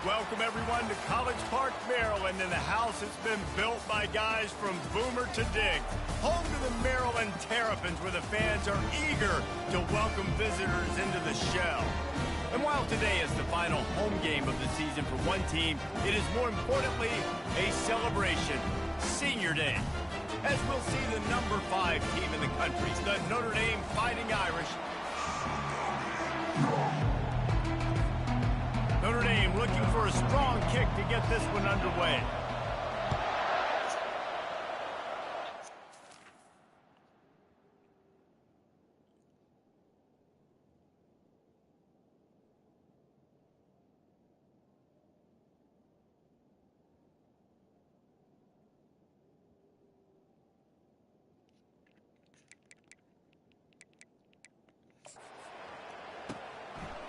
Welcome, everyone, to College Park, Maryland, and the house has been built by guys from Boomer to Dig. Home to the Maryland Terrapins, where the fans are eager to welcome visitors into the shell. And while today is the final home game of the season for one team, it is more importantly a celebration, Senior Day. As we'll see the number 5 team in the country, the Notre Dame Fighting Irish. Notre Dame looking for a strong kick to get this one underway.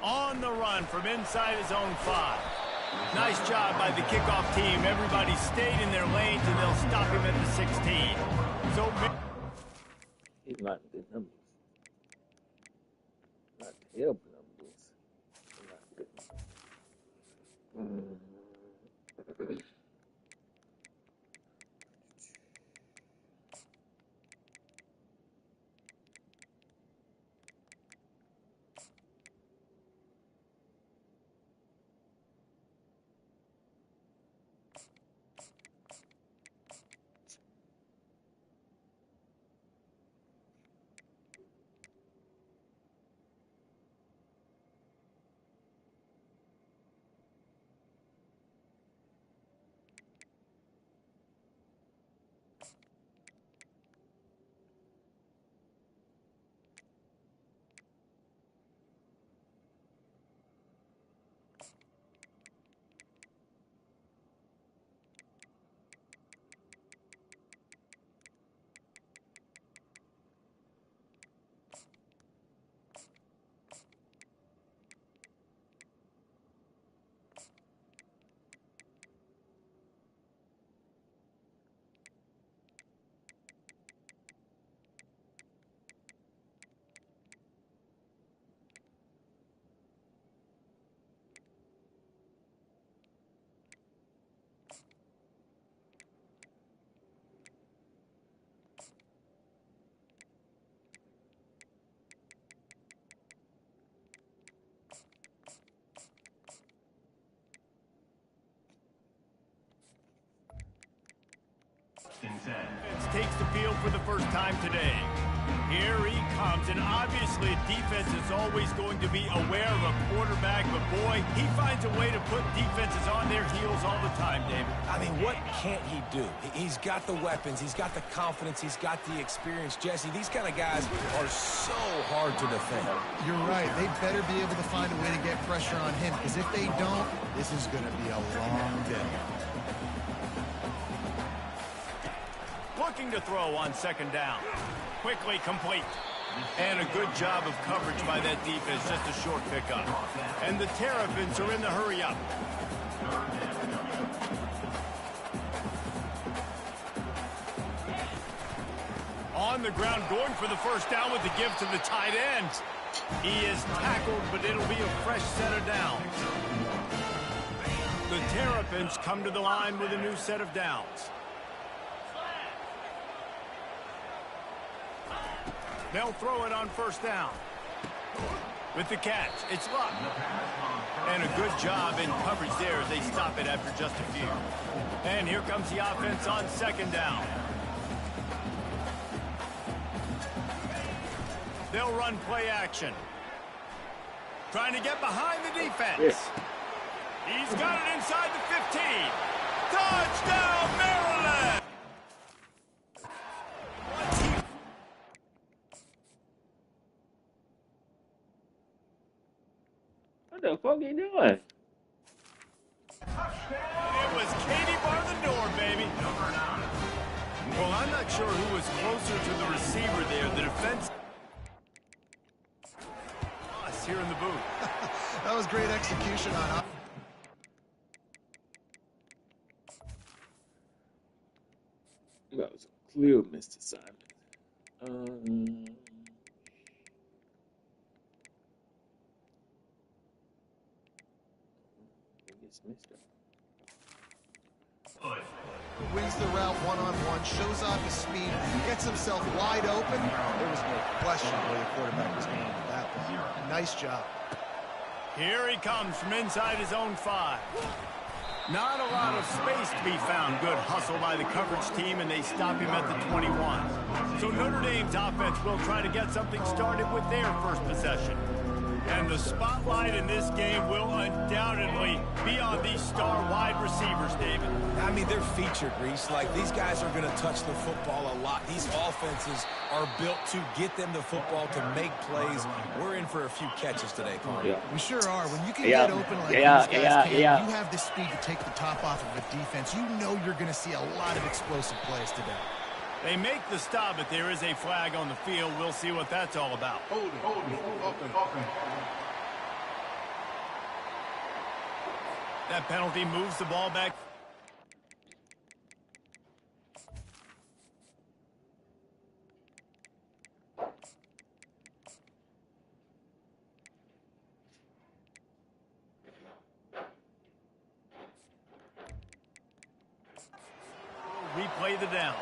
On the run from inside his own 5. Nice job by the kickoff team. Everybody stayed in their lanes, and they'll stop him at the 16. So he's not good numbers. Not terrible numbers. Not good. takes the field for the first time today. Here he comes, and obviously defense is always going to be aware of a quarterback, but boy, he finds a way to put defenses on their heels all the time, David. I mean, what can't he do? He's got the weapons, he's got the confidence, he's got the experience. Jesse, these kind of guys are so hard to defend. You're right. They better be able to find a way to get pressure on him, because if they don't, this is going to be a long day. Looking to throw on second down. Quickly complete. And a good job of coverage by that defense, just a short pickup. And the Terrapins are in the hurry up. On the ground, going for the first down with the give to the tight end. He is tackled, but it'll be a fresh set of downs. The Terrapins come to the line with a new set of downs. They'll throw it on first down. With the catch, it's Luck. And a good job in coverage there as they stop it after just a few. And here comes the offense on second down. They'll run play action. Trying to get behind the defense. He's got it inside the 15. Touchdown, Maryland! What the fuck you doing? It was Katie bar the door, baby. Well, I'm not sure who was closer to the receiver there. The defense. Us here in the booth. That was great execution on. That was a clear missed assignment. mister. Wins the route one-on-one, shows off his speed, gets himself wide open. There was no question where the quarterback was going with that one. Nice job. Here he comes from inside his own 5. Not a lot of space to be found. Good hustle by the coverage team, and they stop him at the 21. So Notre Dame's offense will try to get something started with their first possession. And the spotlight in this game will undoubtedly be on these star wide receivers, David. I mean, they're featured, Reese. Like, these guys are going to touch the football a lot. These offenses are built to get them the football, to make plays. We're in for a few catches today, Carl. Yeah. We sure are. When you can get open like these guys can, you have the speed to take the top off of a defense. You know you're going to see a lot of explosive plays today. They make the stop, but there is a flag on the field. We'll see what that's all about. Hold it. Open. That penalty moves the ball back. Replay the downs.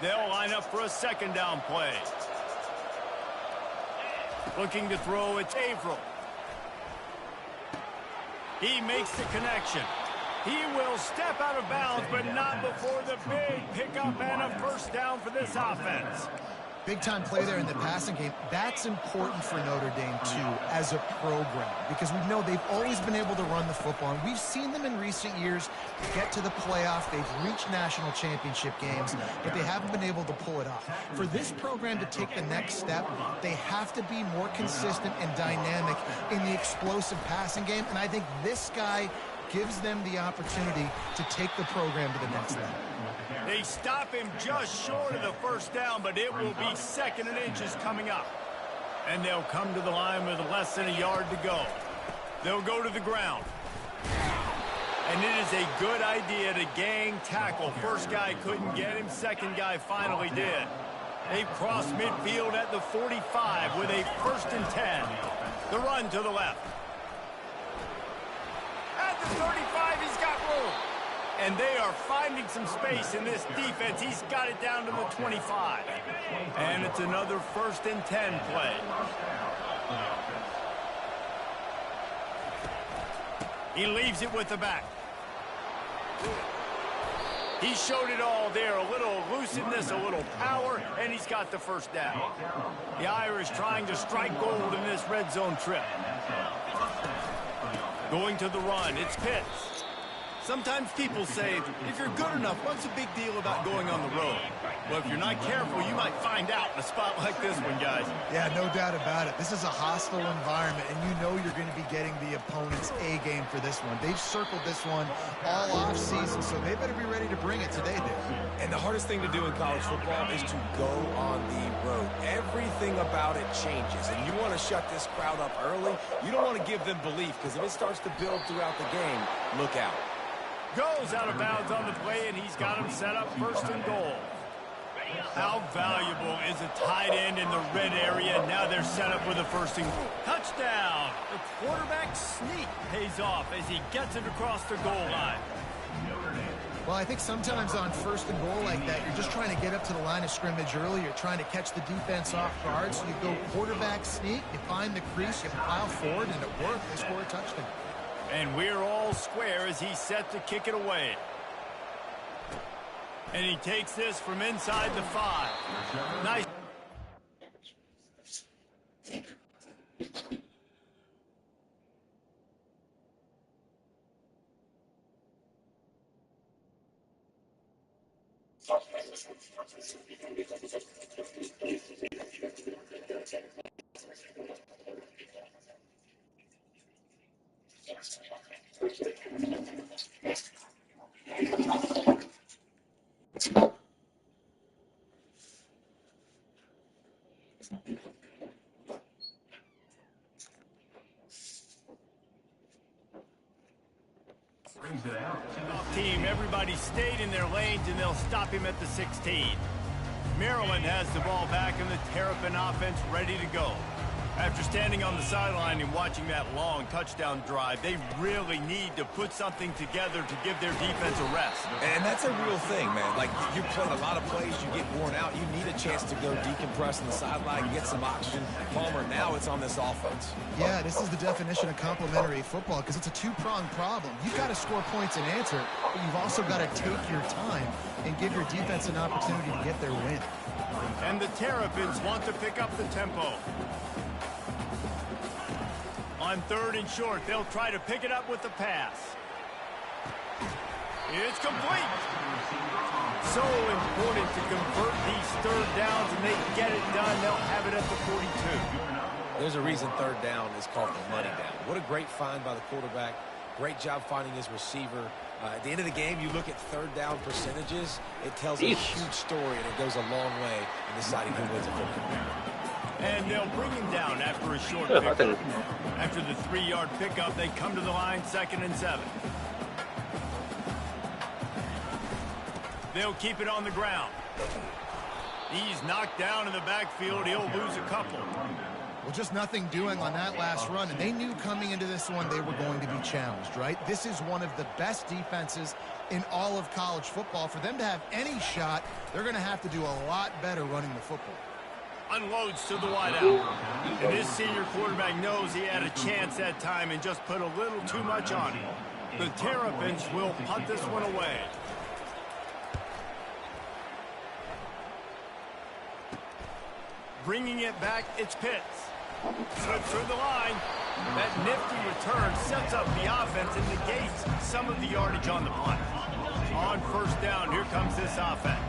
They'll line up for a second down play. Looking to throw, it's Averill. He makes the connection. He will step out of bounds, but not before the big pickup and a first down for this offense. Big-time play there in the passing game. That's important for Notre Dame, too, as a program, because we know they've always been able to run the football, and we've seen them in recent years get to the playoff. They've reached national championship games, but they haven't been able to pull it off. For this program to take the next step, they have to be more consistent and dynamic in the explosive passing game, and I think this guy gives them the opportunity to take the program to the next level. They stop him just short of the first down, but it will be 2nd and inches coming up. And they'll come to the line with less than a yard to go. They'll go to the ground. And it is a good idea to gang tackle. First guy couldn't get him, second guy finally did. They've crossed midfield at the 45 with a 1st and 10. The run to the left. At the 35, he's got room. And they are finding some space in this defense. He's got it down to the 25. And it's another 1st and 10 play. He leaves it with the back. He showed it all there. A little elusiveness, a little power, and he's got the first down. The Irish trying to strike gold in this red zone trip. Going to the run, it's Pitts. Sometimes people say, if you're good enough, what's the big deal about going on the road? Well, if you're not careful, you might find out in a spot like this one, guys. Yeah, no doubt about it. This is a hostile environment, and you know you're going to be getting the opponent's A game for this one. They've circled this one all offseason, so they better be ready to bring it today, Dave. And the hardest thing to do in college football is to go on the road. Everything about it changes, and you want to shut this crowd up early. You don't want to give them belief, because if it starts to build throughout the game, look out. Goes out of bounds on the play, and he's got him set up 1st and goal. How valuable is a tight end in the red area? Now they're set up with a 1st and goal. Touchdown! The quarterback sneak pays off as he gets it across the goal line. Well, I think sometimes on 1st and goal like that, you're just trying to get up to the line of scrimmage early. You're trying to catch the defense off guard. So you go quarterback sneak, you find the crease, you pile forward, and it worked. They score a touchdown. And we're all square as he's set to kick it away. And he takes this from inside the 5. Nice. Team, everybody stayed in their lanes, and they'll stop him at the 16. Maryland has the ball back and the Terrapin offense ready to go. After standing on the sideline and watching that long touchdown drive, they really need to put something together to give their defense a rest. And that's a real thing, man. Like, you played a lot of plays, you get worn out, you need a chance to go decompress on the sideline, get some oxygen. Palmer, now it's on this offense. Yeah, this is the definition of complementary football because it's a two-pronged problem. You've got to score points and answer, but you've also got to take your time and give your defense an opportunity to get their win. And the Terrapins want to pick up the tempo. On 3rd and short, they'll try to pick it up with the pass. It's complete. So important to convert these 3rd downs, and they get it done. They'll have it at the 42. There's a reason 3rd down is called the money down. What a great find by the quarterback. Great job finding his receiver. At the end of the game, you look at 3rd down percentages. It tells a huge story, and it goes a long way in deciding who wins a football game. And they'll bring him down after a short pickup. After the 3-yard pickup, they come to the line, 2nd and 7. They'll keep it on the ground. He's knocked down in the backfield. He'll lose a couple. Well, just nothing doing on that last run, and they knew coming into this one they were going to be challenged, right? This is one of the best defenses in all of college football. For them to have any shot, they're going to have to do a lot better running the football. Unloads to the wideout. And this senior quarterback knows he had a chance that time and just put a little too much on it. The Terrapins will punt this one away. Bringing it back, it's Pitts. Slips through the line. That nifty return sets up the offense and negates some of the yardage on the punt. On 1st down, here comes this offense.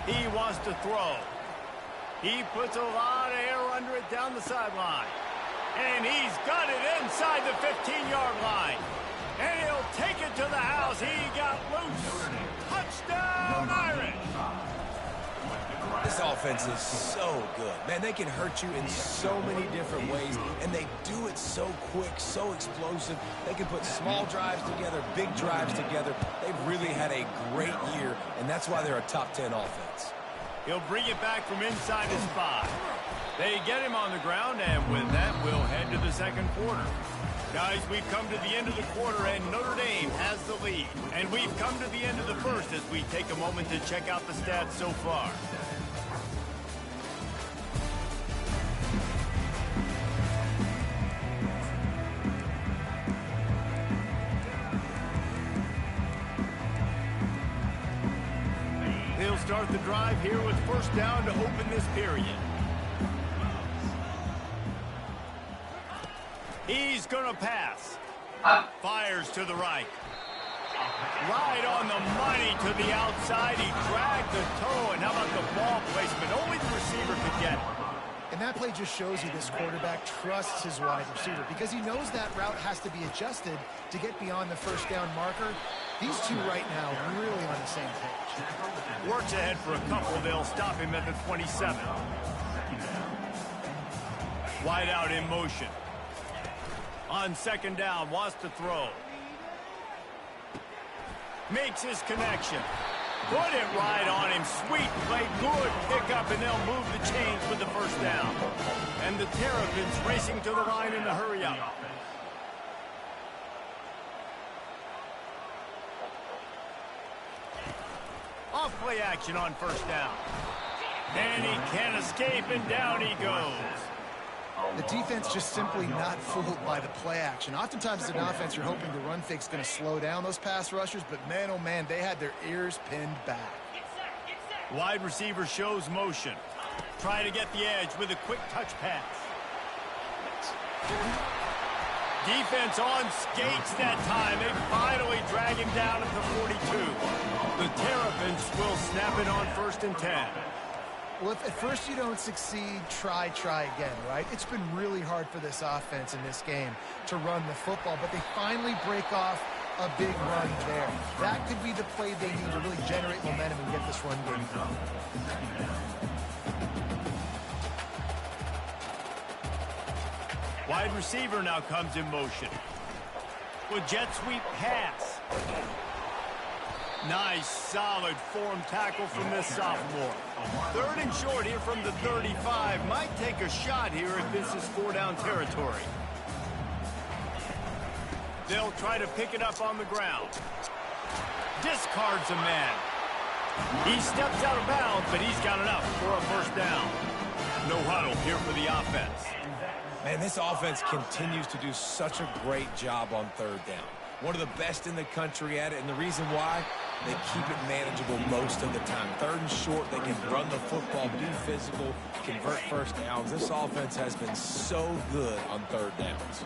He wants to throw. He puts a lot of air under it down the sideline. And he's got it inside the 15-yard line. And he'll take it to the house. He got loose. Touchdown, Irish. This offense is so good. Man, they can hurt you in so many different ways, and they do it so quick, so explosive. They can put small drives together, big drives together. They've really had a great year, and that's why they're a top 10 offense. He'll bring it back from inside his 5. They get him on the ground, and with that, we'll head to the 2nd quarter. Guys, we've come to the end of the quarter, and Notre Dame has the lead. And we've come to the end of the 1st as we take a moment to check out the stats so far. They'll start the drive here with 1st down to open this period. He's going to pass. Fires to the right. Right on the money to the outside. He dragged the toe, and how about the ball placement? Only the receiver could get it. And that play just shows you this quarterback trusts his wide receiver because he knows that route has to be adjusted to get beyond the 1st down marker. These two right now really on the same page. Works ahead for a couple. They'll stop him at the 27. Wide out in motion. On 2nd down, wants to throw. Makes his connection. Put it right on him. Sweet play, good pickup, and they'll move the chains with the 1st down. And the Terrapins racing to the line in the hurry-up. Off play action on 1st down. And he can't escape, and down he goes. The defense just simply not fooled by the play action. Oftentimes as an offense, you're hoping the run fake's going to slow down those pass rushers, but man, oh man, they had their ears pinned back. Wide receiver shows motion. Try to get the edge with a quick touch pass. Defense on skates that time. They finally drag him down at the 42. The Terrapins will snap it on 1st and 10. Well, if at first you don't succeed, try again, right? It's been really hard for this offense in this game to run the football, but they finally break off a big run there. That could be the play they need to really generate momentum and get this run game going. Wide receiver now comes in motion. With jet sweep pass. Nice, solid form tackle from this sophomore. 3rd and short here from the 35. Might take a shot here if this is 4-down territory. They'll try to pick it up on the ground. Discards a man. He steps out of bounds, but he's got enough for a first down. No huddle here for the offense. Man, this offense continues to do such a great job on 3rd down. One of the best in the country at it, and the reason why, they keep it manageable most of the time. 3rd and short, they can run the football, be physical, convert first downs. This offense has been so good on 3rd downs.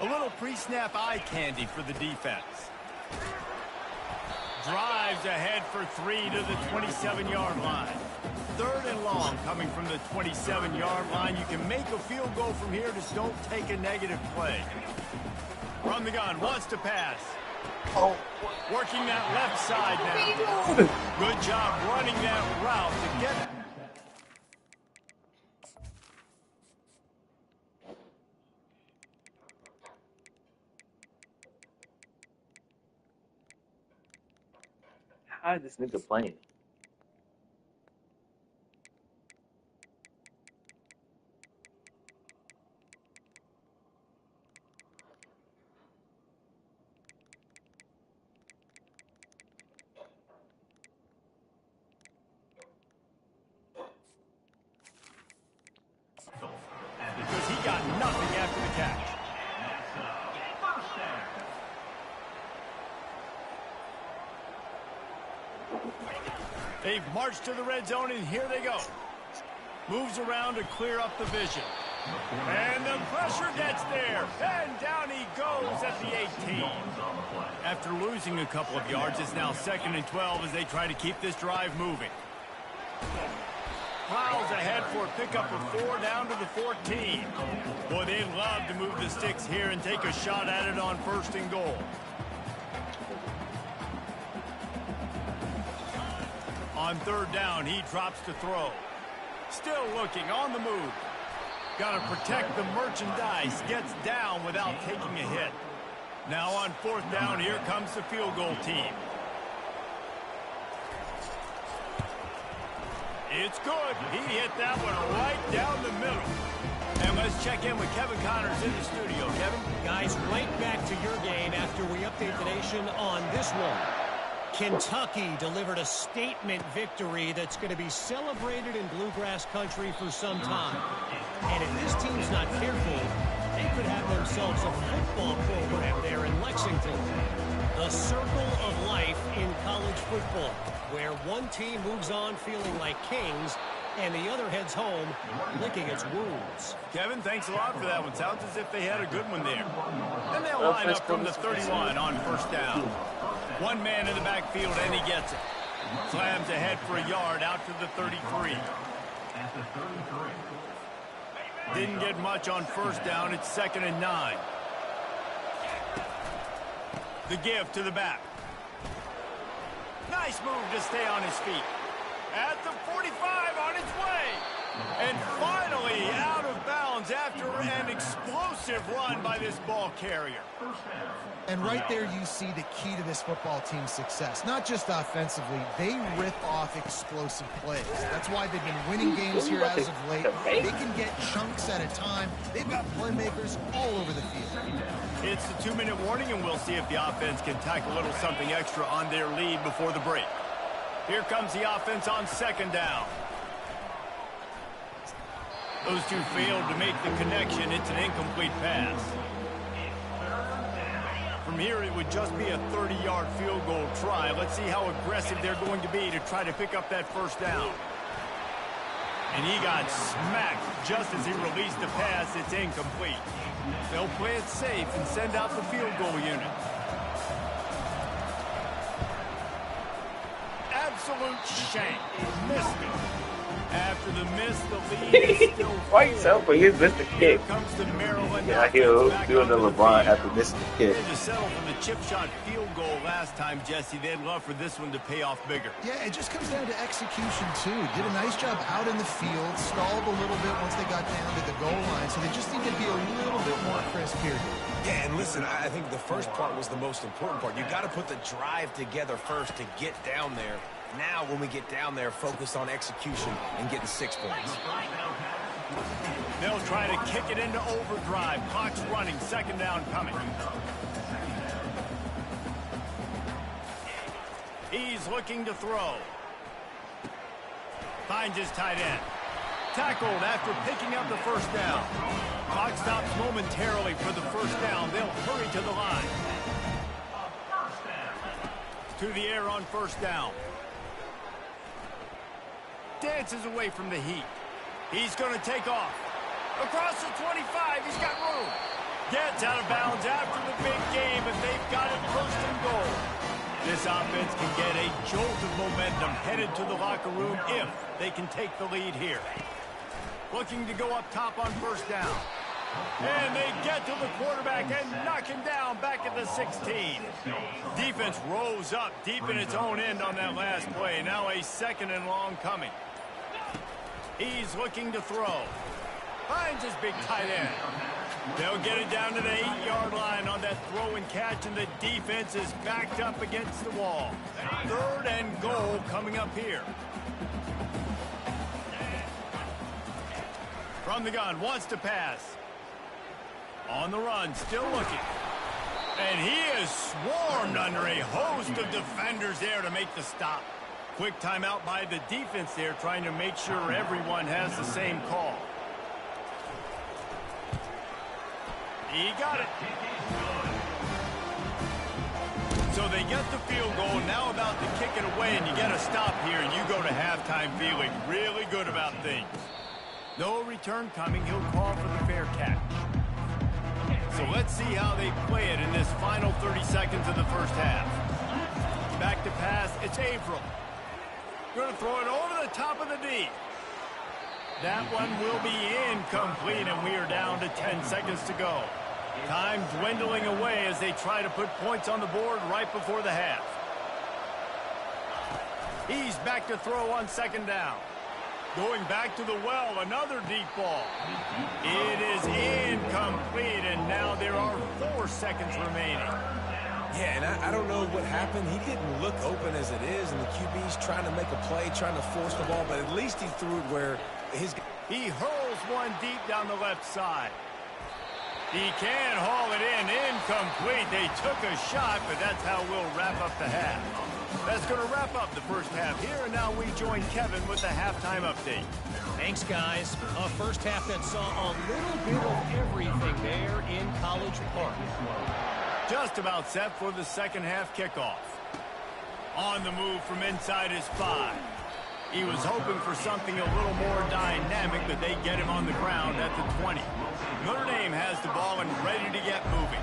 A little pre-snap eye candy for the defense. Drives ahead for 3 to the 27-yard line. 3rd and long coming from the 27-yard line. You can make a field goal from here. Just don't take a negative play. From the gun, wants to pass. Working that left side now. Good job running that route to get it. How is this nigga playing? Because he got nothing after the catch. They've marched to the red zone, and here they go. Moves around to clear up the vision. And the pressure gets there. And down he goes at the 18. After losing a couple of yards, it's now 2nd and 12 as they try to keep this drive moving. Plows ahead for a pickup of 4 down to the 14. Boy, they'd love to move the sticks here and take a shot at it on 1st and goal. On 3rd down, he drops to throw. Still looking, on the move. Got to protect the merchandise. Gets down without taking a hit. Now on 4th down, here comes the field goal team. It's good. He hit that one right down the middle. And let's check in with Kevin Connors in the studio. Kevin? Guys, right back to your game after we update the nation on this one. Kentucky delivered a statement victory that's going to be celebrated in Bluegrass country for some time. And if this team's not careful, they could have themselves a football program there in Lexington. The circle of life in college football, where one team moves on feeling like kings and the other heads home licking its wounds. Kevin, thanks a lot for that one. Sounds as if they had a good one there. And they'll line up from the 31 on 1st down. One man in the backfield, and he gets it. Slams ahead for a yard out to the 33. Didn't get much on 1st down. It's 2nd and 9. The give to the back. Nice move to stay on his feet. At the 45 on its way. And finally out of bounds after an explosive run by this ball carrier. And right there you see the key to this football team's success. Not just offensively, they rip off explosive plays. That's why they've been winning games here as of late. They can get chunks at a time. They've got playmakers all over the field. It's the 2-minute warning, and we'll see if the offense can tack a little something extra on their lead before the break. Here comes the offense on 2nd down. Those two failed to make the connection. It's an incomplete pass. From here, it would just be a 30-yard field goal try. Let's see how aggressive they're going to be to try to pick up that 1st down. And he got smacked just as he released the pass. It's incomplete. They'll play it safe and send out the field goal unit. Absolute shank. Missed it. After the miss, the lead is still Why you sound like he's missed the Here kick? comes the Maryland. Yeah, he'll doing the LeBron after missing the kick. They just settled for the chip shot field goal last time, Jesse. They'd love for this one to pay off bigger. Yeah, it just comes down to execution, too. Did a nice job out in the field, stalled a little bit once they got down to the goal line, so they just need to be a little bit more crisp here. Yeah, and listen, I think the first part was the most important part. You got to put the drive together first to get down there. Now, when we get down there, focus on execution and getting 6 points. They'll try to kick it into overdrive. Clock's running. Second down coming. He's looking to throw. Finds his tight end. Tackled after picking up the first down. Clock stops momentarily for the first down. They'll hurry to the line. To the air on first down. Dances away from the heat. He's going to take off. Across the 25, he's got room. Gets out of bounds after the big game, and they've got it first and goal. This offense can get a jolt of momentum headed to the locker room if they can take the lead here. Looking to go up top on first down. And they get to the quarterback and knock him down back at the 16. Defense rose up deep in its own end on that last play. Now a second and long coming. He's looking to throw. Finds his big tight end. They'll get it down to the 8-yard line on that throw and catch, and the defense is backed up against the wall. Third and goal coming up here. From the gun, wants to pass. On the run, still looking. And he is swarmed under a host of defenders there to make the stop. Quick timeout by the defense there, trying to make sure everyone has the same call. He got it. So they get the field goal, now about to kick it away, and you got to stop here, and you go to halftime feeling really good about things. No return coming. He'll call for the fair catch. So let's see how they play it in this final 30 seconds of the first half. Back to pass. It's Averill. Going to throw it over the top of the D. That one will be incomplete, and we are down to 10 seconds to go. Time dwindling away as they try to put points on the board right before the half. He's back to throw on second down. Going back to the well, another deep ball. It is incomplete, and now there are 4 seconds remaining. Yeah, and I don't know what happened. He didn't look open as it is, and the QB's trying to make a play, trying to force the ball, but at least he threw it where his... He hurls one deep down the left side. He can haul it in. Incomplete. They took a shot, but that's how we'll wrap up the half. That's going to wrap up the first half here, and now we join Kevin with the halftime update. Thanks, guys. A first half that saw a little bit of everything there in College Park. Just about set for the second half kickoff. On the move from inside his 5. He was hoping for something a little more dynamic, but they get him on the ground at the 20. Notre Dame has the ball and ready to get moving.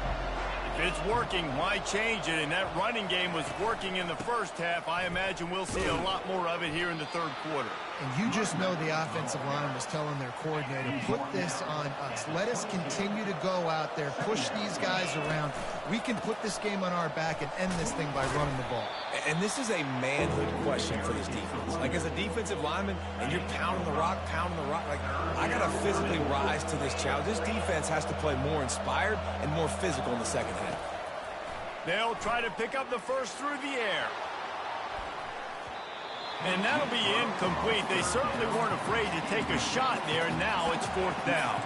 If it's working, why change it? And that running game was working in the first half. I imagine we'll see a lot more of it here in the third quarter. And you just know the offensive line was telling their coordinator, put this on us. Let us continue to go out there, push these guys around. We can put this game on our back and end this thing by running the ball. And this is a manhood question for this defense. Like, as a defensive lineman, and you're pounding the rock, like, I got to physically rise to this challenge. This defense has to play more inspired and more physical in the second half. They'll try to pick up the first through the air. And that'll be incomplete. They certainly weren't afraid to take a shot there, and now it's fourth down.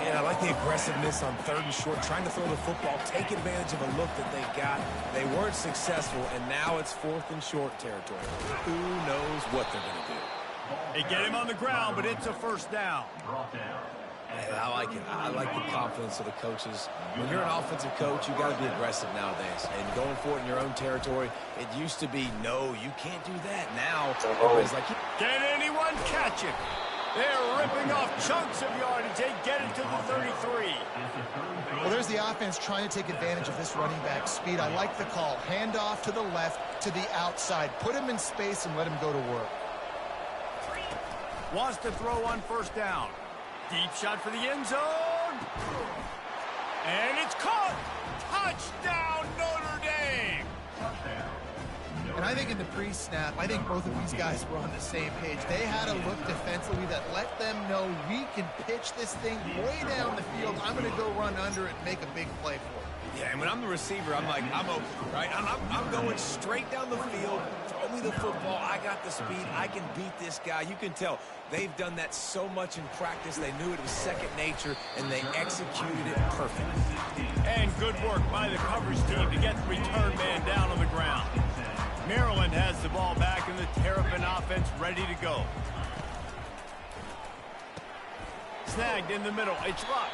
And I like the aggressiveness on third and short, trying to throw the football, take advantage of a look that they got. They weren't successful, and now it's fourth and short territory. Who knows what they're going to do? They get him on the ground, but it's a first down. And I like it. I like the confidence of the coaches. When you're an offensive coach, you got to be aggressive nowadays. And going for it in your own territory, it used to be, no, you can't do that. Now, everybody's like... Can anyone catch it? They're ripping off chunks of yardage. They get it to the 33. Well, there's the offense trying to take advantage of this running back speed. I like the call. Hand off to the left, to the outside. Put him in space and let him go to work. Wants to throw on first down. Deep shot for the end zone. And it's caught. Touchdown, Notre Dame. And I think in the pre-snap, I think both of these guys were on the same page. They had a look defensively that let them know we can pitch this thing way down the field. I'm going to go run under it and make a big play for it. Yeah, and when I'm the receiver, I'm like, I'm open, right? I'm going straight down the field. Throw me the football. I got the speed. I can beat this guy. You can tell they've done that so much in practice. They knew it was second nature, and they executed it perfectly. And good work by the coverage team to get the return man down on the ground. Maryland has the ball back, and the Terrapin offense ready to go. Snagged in the middle. It's Luck.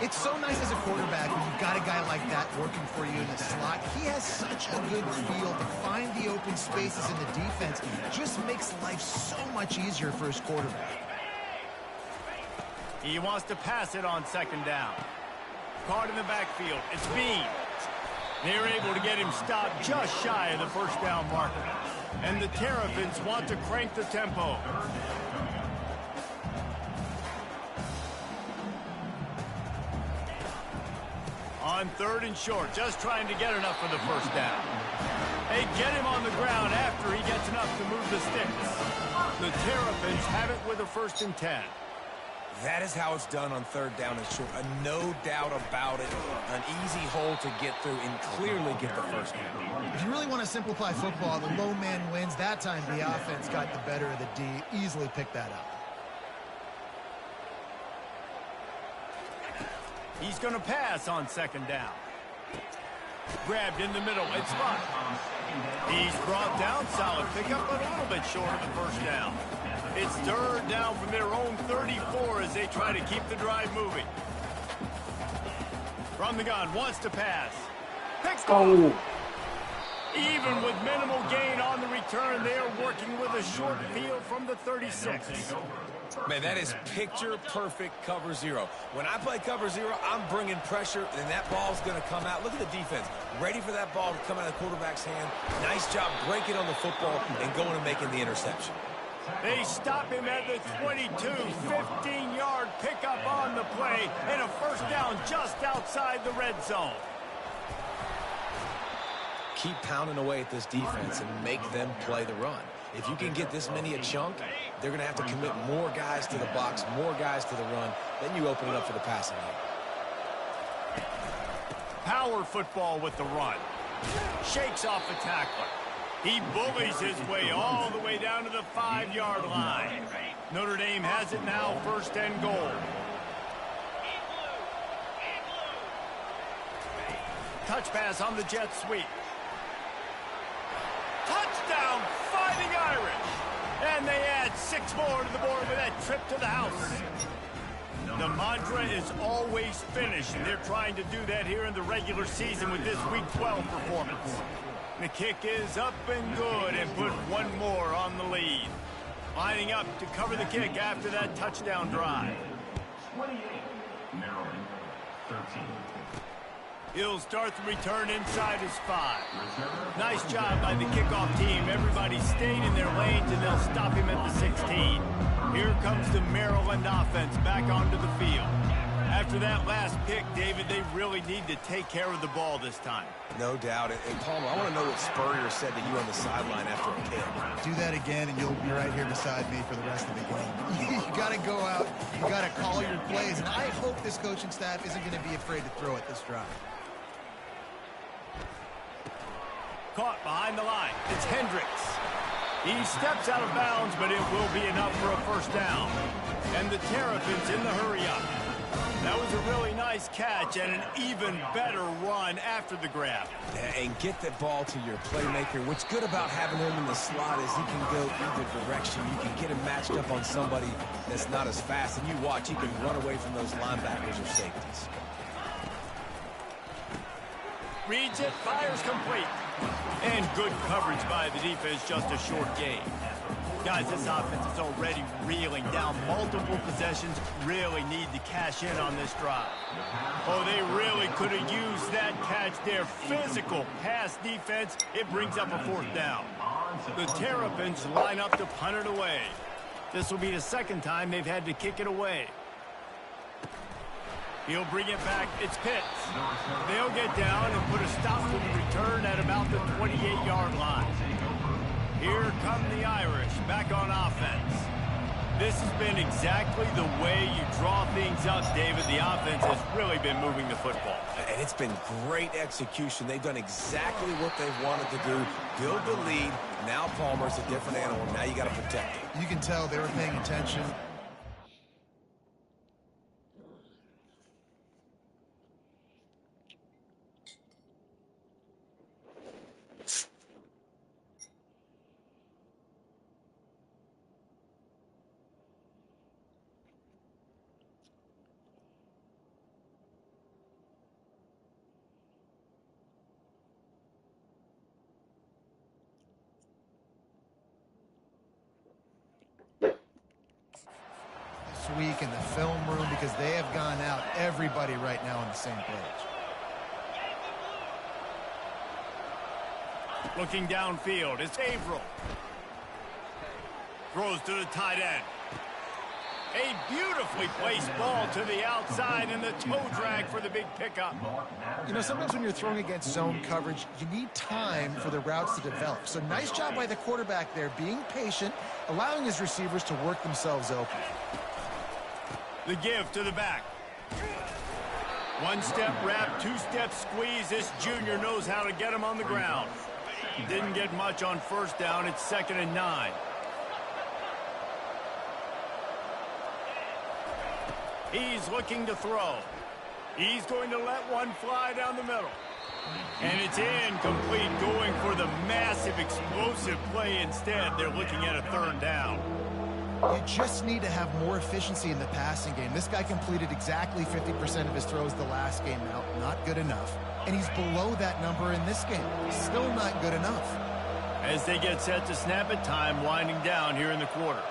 It's so nice as a quarterback when you've got a guy like that working for you in the slot. He has such a good feel to find the open spaces in the defense. Just makes life so much easier for his quarterback. He wants to pass it on second down. Caught in the backfield. It's Bean. They're able to get him stopped just shy of the first down marker. And the Terrapins want to crank the tempo. On third and short, just trying to get enough for the first down. They get him on the ground after he gets enough to move the sticks. The Terrapins have it with a 1st and 10. That is how it's done on third down and short. No doubt about it. An easy hole to get through and clearly get the first down. If you really want to simplify football, the low man wins. That time the offense got the better of the D. Easily picked that up. He's going to pass on second down. Grabbed in the middle. It's Luck. He's brought down. Solid pickup, but a little bit short of the first down. It's third down from their own 34 as they try to keep the drive moving. From the gun, wants to pass. Picks Oh, even with minimal gain on the return, they are working with a short field from the 36. Man, that is picture-perfect cover zero. When I play cover zero, I'm bringing pressure, and that ball's going to come out. Look at the defense. Ready for that ball to come out of the quarterback's hand. Nice job breaking on the football and going and making the interception. They stop him at the 22, 15-yard pickup on the play, and a first down just outside the red zone. Keep pounding away at this defense and make them play the run. If you can get this many a chunk, they're going to have to commit more guys to the box, more guys to the run. Then you open it up for the passing game. Power football with the run. Shakes off the tackler. He bullies his way all the way down to the 5-yard line. Notre Dame has it now, 1st and goal. Touch pass on the jet sweep. Touchdown, Fighting Irish. And they add 6 more to the board with that trip to the house. The mantra is always finish, and they're trying to do that here in the regular season with this Week 12 performance. The kick is up and good and put 1 more on the lead. Lining up to cover the kick after that touchdown drive. 28, Maryland, 13. He'll start the return inside his 5. Nice job by the kickoff team. Everybody stayed in their lanes, and they'll stop him at the 16. Here comes the Maryland offense back onto the field. After that last pick, David, they really need to take care of the ball this time. No doubt. And Palmer, I want to know what Spurrier said to you on the sideline after a kick. Do that again, and you'll be right here beside me for the rest of the game. You got to go out. You got to call your plays, and I hope this coaching staff isn't going to be afraid to throw it this drive. Caught behind the line. It's Hendricks. He steps out of bounds, but it will be enough for a first down. And the Terrapins in the hurry-up. That was a really nice catch and an even better run after the grab. And get the ball to your playmaker. What's good about having him in the slot is he can go either direction. You can get him matched up on somebody that's not as fast. And you watch, he can run away from those linebackers or safeties. Reads it, fires complete. And good coverage by the defense, just a short gain. Guys, this offense is already reeling down multiple possessions. Really need to cash in on this drive. Oh, they really could have used that catch there. Physical pass defense. It brings up a 4th down. The Terrapins line up to punt it away. This will be the 2nd time they've had to kick it away. He'll bring it back. It's Pitts. They'll get down and put a stop to the return at about the 28-yard line. Here come the Irish back on offense. This has been exactly the way you draw things up, David. The offense has really been moving the football. And it's been great execution. They've done exactly what they've wanted to do. Build the lead. Now Palmer's a different animal. Now you got to protect it. You can tell they were paying attention. Week in the film room because they have gone out, everybody right now on the same page. Looking downfield, it's Averill. Throws to the tight end. A beautifully placed ball to the outside and the toe drag for the big pickup. You know, sometimes when you're throwing against zone coverage, you need time for the routes to develop. So nice job by the quarterback there, being patient, allowing his receivers to work themselves open. The give to the back. One-step wrap, two-step squeeze. This junior knows how to get him on the ground. Didn't get much on first down. It's 2nd and 9. He's looking to throw. He's going to let one fly down the middle. And it's incomplete, going for the massive explosive play instead. They're looking at a 3rd down. You just need to have more efficiency in the passing game. This guy completed exactly 50% of his throws the last game out. Not good enough. And he's below that number in this game. Still not good enough. As they get set to snap it, time winding down here in the quarter.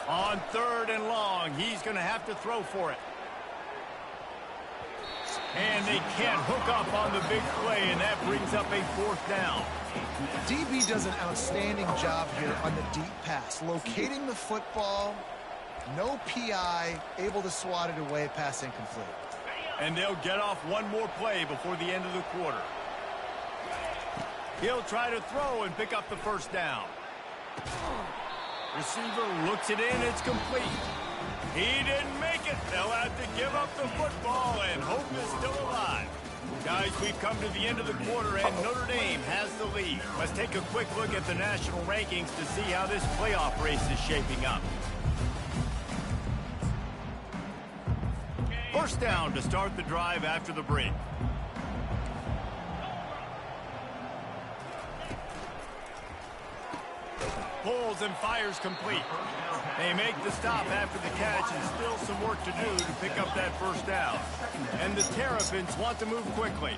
On 3rd and long, he's going to have to throw for it. And they can't hook up on the big play, and that brings up a 4th down. DB does an outstanding job here on the deep pass, locating the football, no PI, able to swat it away, pass incomplete. And they'll get off one more play before the end of the quarter. He'll try to throw and pick up the 1st down. Receiver looks it in, it's complete. He didn't make it. They'll have to give up the football, and hope is still alive. Guys, we've come to the end of the quarter, and Notre Dame has the lead. Let's take a quick look at the national rankings to see how this playoff race is shaping up. First down to start the drive after the break. Pulls and fires complete. They make the stop after the catch, and still some work to do to pick up that 1st down. And the Terrapins want to move quickly.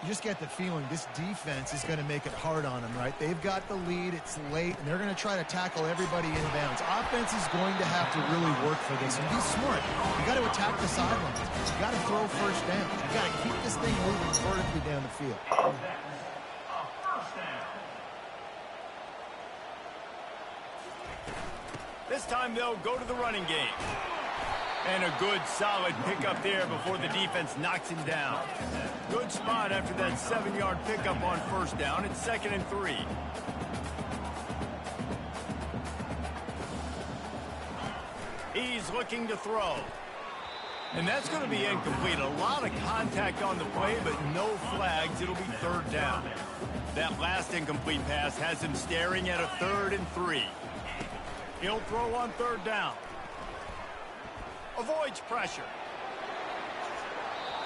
You just get the feeling this defense is going to make it hard on them, right? They've got the lead, it's late, and they're going to try to tackle everybody inbounds. Offense is going to have to really work for this, and be smart. You got to attack the sidelines. You got to throw 1st down. You got to keep this thing moving vertically down the field. This time they'll go to the running game. And a good, solid pickup there before the defense knocks him down. Good spot after that 7-yard pickup on 1st down. It's 2nd and 3. He's looking to throw. And that's going to be incomplete. A lot of contact on the play, but no flags. It'll be 3rd down. That last incomplete pass has him staring at a 3rd and 3. He'll throw on 3rd down. Avoids pressure.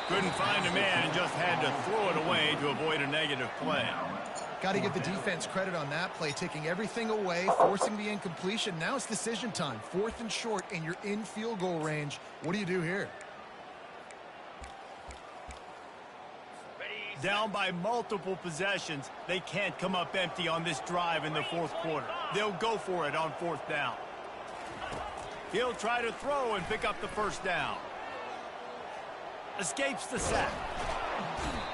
Couldn't find a man and just had to throw it away to avoid a negative play. Got to give the defense credit on that play, taking everything away, forcing the incompletion. Now it's decision time. 4th and short, and you're in field goal range. What do you do here? Down by multiple possessions, they can't come up empty on this drive in the 4th quarter. They'll go for it on 4th down. He'll try to throw and pick up the 1st down. Escapes the sack.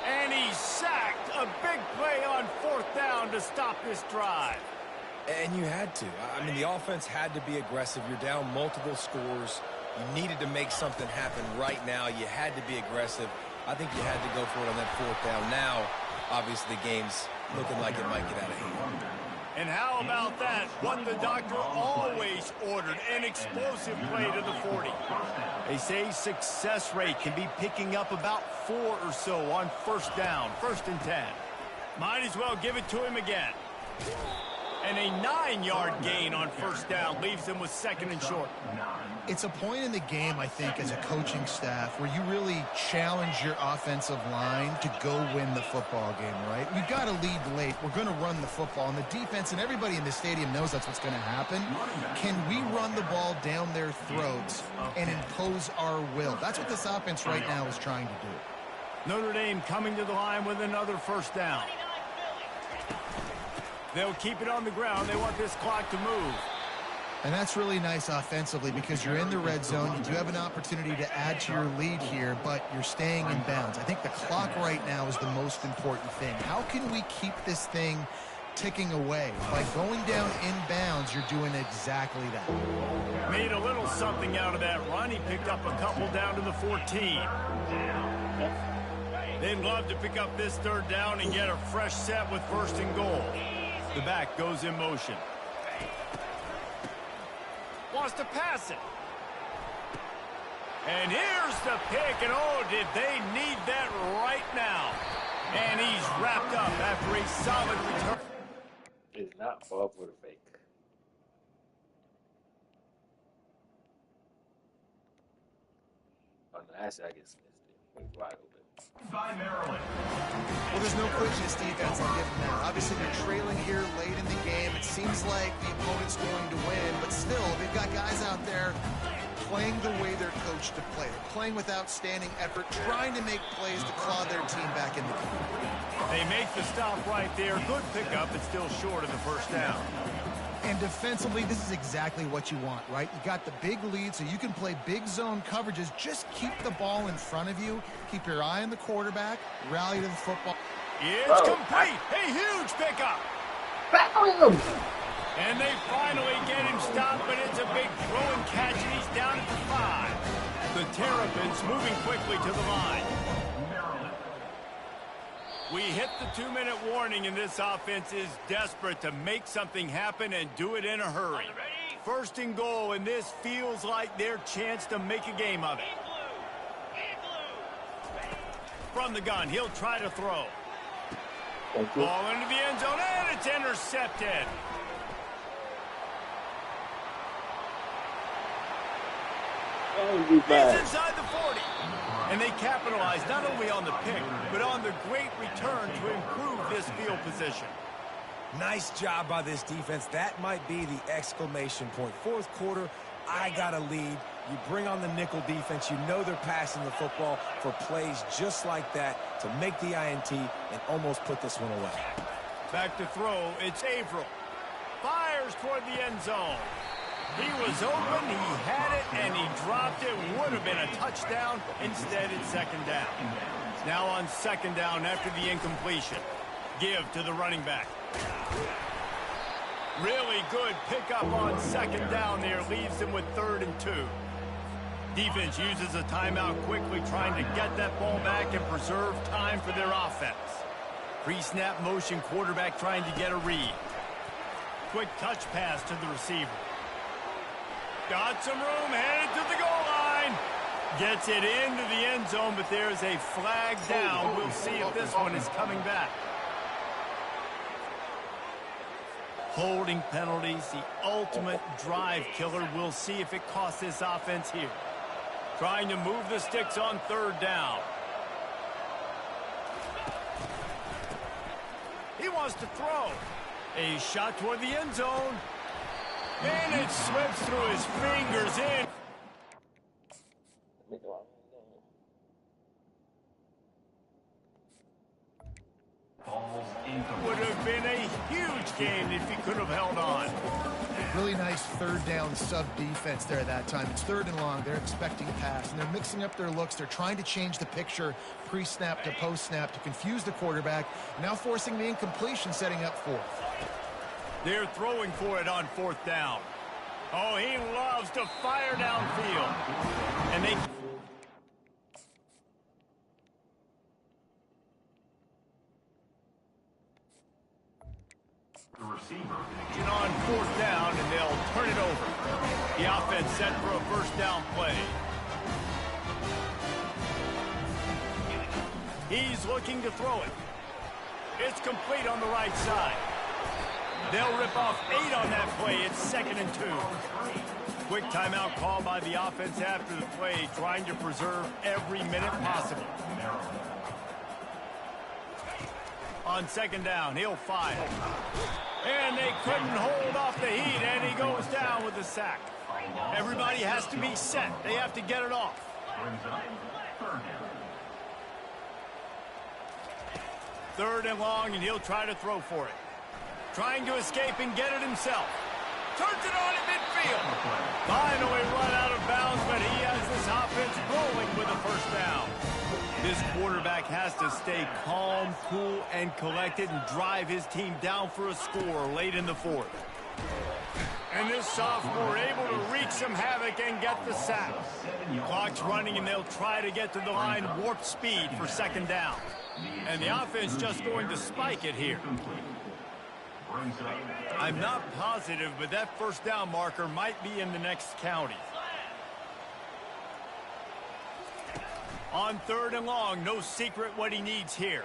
And he's sacked. A big play on 4th down to stop this drive. And you had to. I mean, the offense had to be aggressive. You're down multiple scores. You needed to make something happen right now. You had to be aggressive. I think you had to go for it on that 4th down. Now, obviously, the game's looking like it might get out of hand. And how about that? What the doctor always ordered, an explosive play to the 40. They say success rate can be picking up about 4 or so on 1st down, 1st and 10. Might as well give it to him again. And a 9-yard gain on 1st down leaves them with 2nd and short. It's a point in the game, I think, as a coaching staff where you really challenge your offensive line to go win the football game, right? We've got to lead late. We're going to run the football. And the defense and everybody in the stadium knows that's what's going to happen. Can we run the ball down their throats and impose our will? That's what this offense right now is trying to do. Notre Dame coming to the line with another 1st down. They'll keep it on the ground. They want this clock to move. And that's really nice offensively because you're in the red zone. You do have an opportunity to add to your lead here, but you're staying in bounds. I think the clock right now is the most important thing. How can we keep this thing ticking away? By going down in bounds, you're doing exactly that. Made a little something out of that run. He picked up a couple down to the 14. They'd love to pick up this 3rd down and get a fresh set with 1st and goal. The back goes in motion. Wants to pass it. And here's the pick, and oh, did they need that right now. And he's wrapped up after a solid return. It's not fall for the fake. Oh, no, actually, I guess it's wide open. By Maryland. Well, there's no quitting this defense. I'll give them that. Obviously, they're trailing here late in the game. It seems like the opponent's going to win, but still, they've got guys out there playing the way they're coached to play. They're playing with outstanding effort, trying to make plays to claw their team back in the game. They make the stop right there. Good pickup, but still short of the 1st down. And defensively, this is exactly what you want, right? You got the big lead, so you can play big zone coverages. Just keep the ball in front of you. Keep your eye on the quarterback. Rally to the football. It's complete. A huge pickup. Bam! And they finally get him stopped, but it's a big throw and catch, and he's down at the 5. The Terrapins moving quickly to the line. We hit the 2-minute warning, and this offense is desperate to make something happen and do it in a hurry. 1st and goal, and this feels like their chance to make a game of it. From the gun, he'll try to throw. Ball into the end zone, and it's intercepted. He's inside the 40. And they capitalize not only on the pick, but on the great return to improve this field position. Nice job by this defense. That might be the exclamation point. 4th quarter, I got a lead. You bring on the nickel defense. You know they're passing the football for plays just like that to make the INT and almost put this one away. Back to throw. It's Averill. Fires toward the end zone. He was open, he had it, and he dropped it. Would have been a touchdown. Instead, it's 2nd down. Now on 2nd down after the incompletion. Give to the running back. Really good pickup on 2nd down there. Leaves them with 3rd and 2. Defense uses a timeout quickly, trying to get that ball back and preserve time for their offense. Pre-snap motion, quarterback trying to get a read. Quick touch pass to the receiver. Got some room, headed to the goal line. Gets it into the end zone, but there's a flag down. We'll see if this one is coming back. Holding penalties, the ultimate drive killer. We'll see if it costs this offense here. Trying to move the sticks on 3rd down. He wants to throw. A shot toward the end zone. And it slips through his fingers in. Would have been a huge game if he could have held on. Really nice 3rd down sub defense there that time. It's 3rd and long. They're expecting a pass, and they're mixing up their looks. They're trying to change the picture pre-snap to post-snap to confuse the quarterback. Now forcing the incompletion, setting up 4th. They're throwing for it on 4th down. Oh, he loves to fire downfield. And they... The receiver. On fourth down, and they'll turn it over. The offense set for a first down play. He's looking to throw it. It's complete on the right side. They'll rip off 8 on that play. It's 2nd and 2. Quick timeout called by the offense after the play, trying to preserve every minute possible. On 2nd down, he'll fire. And they couldn't hold off the heat, and he goes down with the sack. Everybody has to be set. They have to get it off. Third and long, and he'll try to throw for it. Trying to escape and get it himself. Turns it on at midfield. Finally run out of bounds, but he has this offense rolling with a first down. This quarterback has to stay calm, cool, and collected and drive his team down for a score late in the fourth. And this sophomore able to wreak some havoc and get the sack. Clock's running, and they'll try to get to the line warp speed for 2nd down. And the offense just going to spike it here. I'm not positive, but that first down marker might be in the next county. On 3rd and long, no secret what he needs here.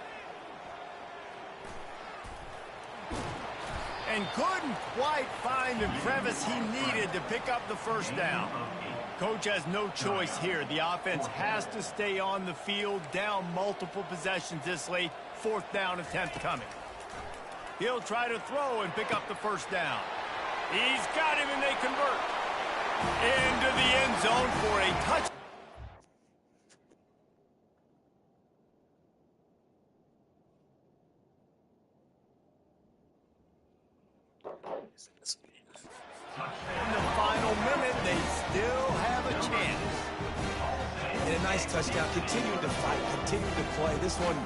And couldn't quite find the crevice he needed to pick up the first down. Coach has no choice here. The offense has to stay on the field, down multiple possessions this late. 4th down attempt coming. He'll try to throw and pick up the first down. He's got him, and they convert. Into the end zone for a touchdown. In the final minute, they still have a chance. And a nice touchdown. Continuing to fight, continuing to play. This one,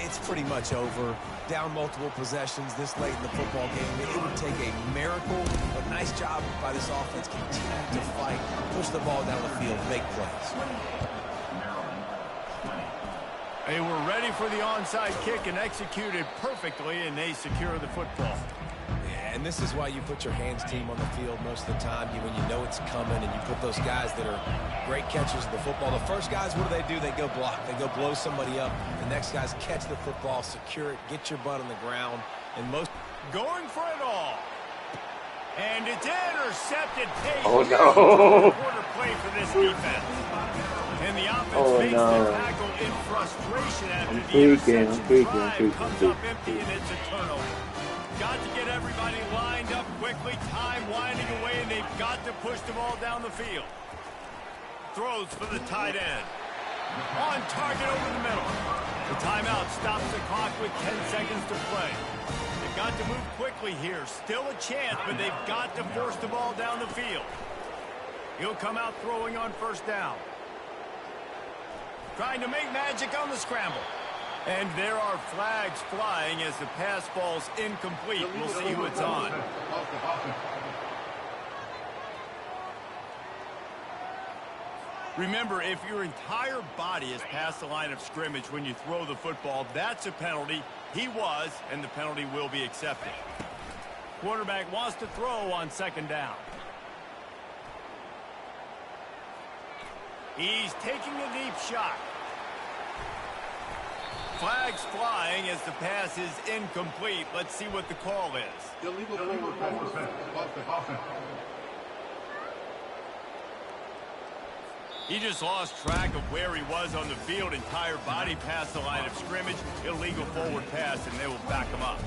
it's pretty much over. Down multiple possessions this late in the football game. It would take a miracle, but nice job by this offense. Continuing to fight, push the ball down the field, make plays. They were ready for the onside kick and executed perfectly, and they secure the football. And this is why you put your hands team on the field most of the time when you know it's coming, and you put those guys that are great catchers of the football. The first guys, what do? They go block. They go blow somebody up. The next guys catch the football, secure it, get your butt on the ground. And most going for it all. And it's intercepted. Oh, no. Quarter play for this defense. And the offense makes the tackle in frustration after the interception. Comes up empty, and it's a turnover. Got to get everybody lined up quickly. Time winding away, and they've got to push the ball down the field. Throws for the tight end. On target over the middle. The timeout stops the clock with 10 seconds to play. They've got to move quickly here. Still a chance, but they've got to force the ball down the field. He'll come out throwing on first down. Trying to make magic on the scramble. And there are flags flying as the pass falls incomplete. We'll see who it's on. Remember, if your entire body is past the line of scrimmage when you throw the football, that's a penalty. He was, and the penalty will be accepted. Quarterback wants to throw on 2nd down. He's taking a deep shot. Flags flying as the pass is incomplete. Let's see what the call is. Illegal forward pass. He just lost track of where he was on the field. Entire body past the line of scrimmage. Illegal forward pass, and they will back him up.